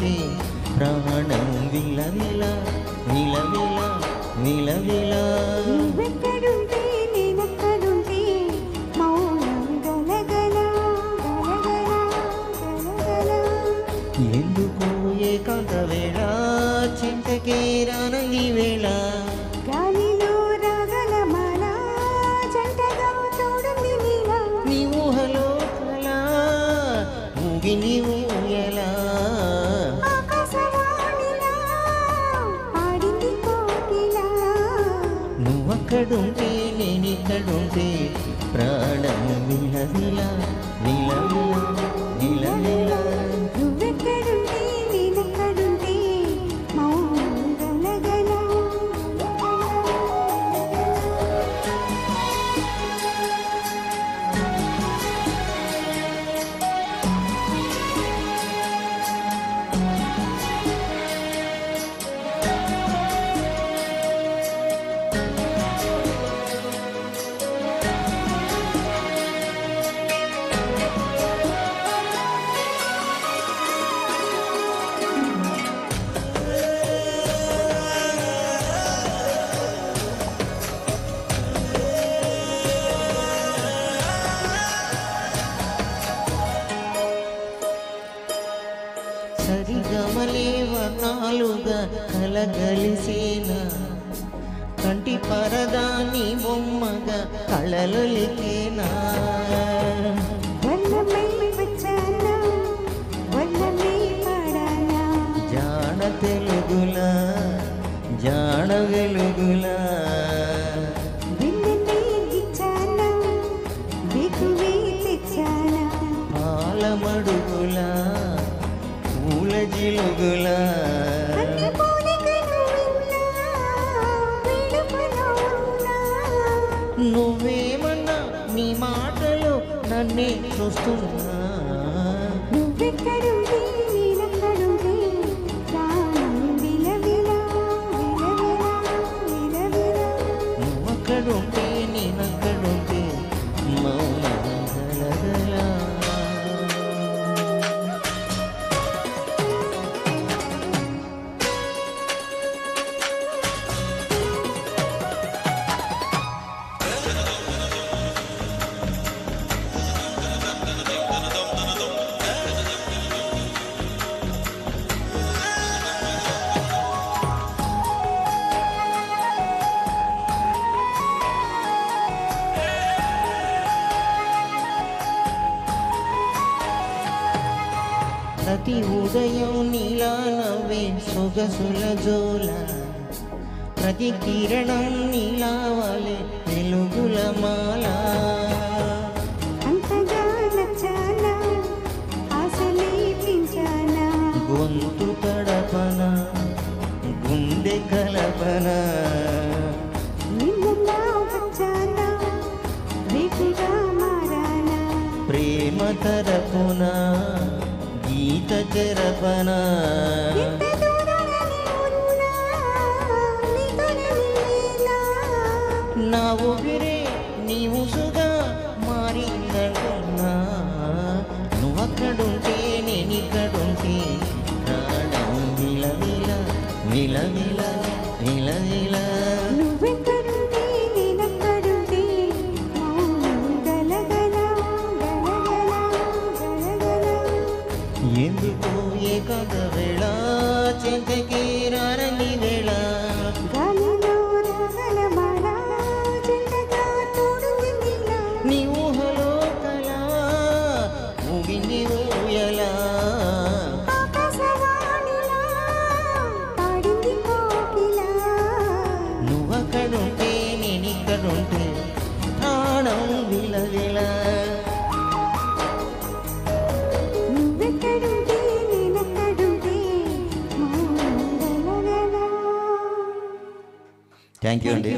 నక్కడుంటే ప్రాణం విలవిల విలవిల విలవిల. నువ్వెక్కడుంటే నేనెక్కడుంటే మౌనం గలగల గలగల గలగల. ఎందుకు ఏకాంత వేళ చింతకే రానంది వేళ గాలిలో రాగల మాల జంటగా తోడుంది నీల. నీ ఊహలో కల ఊగి నీవు ఎలా ఆకాశవాణిలా పాడింది కోకిల. నువ్వక్కడుంటే నేనిక్కడుంటే ప్రాణం విలవిల విలవిల విలవిల. నువ్వెక్కడుంటే నేనెక్కడుంటే మౌనం గలగల. సరిగమలే వర్ణాలుగా కలగలిసేనా కంటి పరదాని బొమ్మగా కళలొలికేనా. వర్ణమై వచ్చానా వర్ణమే పాడానా. జాణ తెలుగులా జాణ వెలుగులా వెన్నెలై గిచ్చానా వేకువే తెచ్చానా. పాలమడుగులా పూల జిలుగులా అన్ని పోలికలు విన్నా వేడుకలో ఉన్నా. నువ్వేమన్నా నీ మాటలు నన్నే చూస్తున్నా. నువ్వెక్కడుంటే నేనెక్కడుంటే ప్రాణం విలవిల విలవిల విలవిల. నువ్వక్కడుంటే నేనక్కడుంటే మౌనం గలగల. ప్రతి ఉదయం నీలా నవ్వే సొగసుల జోల ప్రతి కిరణం నీలా వలె వెలుగుల మాల. అంతగా నచ్చానా ఆశలే పెంచానా. గొంతు తడపన గుండె కలపన నిన్నులా వచ్చానా వేకుగా మారానా. ప్రేమ తరపున గీత చెరపన. ఎంత దూరాలని ఉన్నా నీతోనే నీలా. నా ఊపిరే నీ ఉసుగా మారిందంటున్నా. నువ్వక్కడుంటే నేనిక్కడుంటే ప్రాణం విలవిల విలవిల విలవిల. నువ్వెక్కడుంటే నేనెక్కడుంటే మౌనం గలగల గలగల గలగల. ఎందుకు ఏకాంత వేళ చింతకి రారని వేళ గాలిలో రాగల మాల జంటగా తోడుంది నీల. నీ ఊహలో కల ఊగింది ఊయలా. ఆకాశవాణిలా పాడింది కోకిల. నువ్వక్కడుంటే నేనిక్కడుంటే ప్రాణం విలవిల. నువ్వెక్కడుంటే నేనెక్కడుంటే మౌనం గలగల. థ్యాంక్ యూ అండి.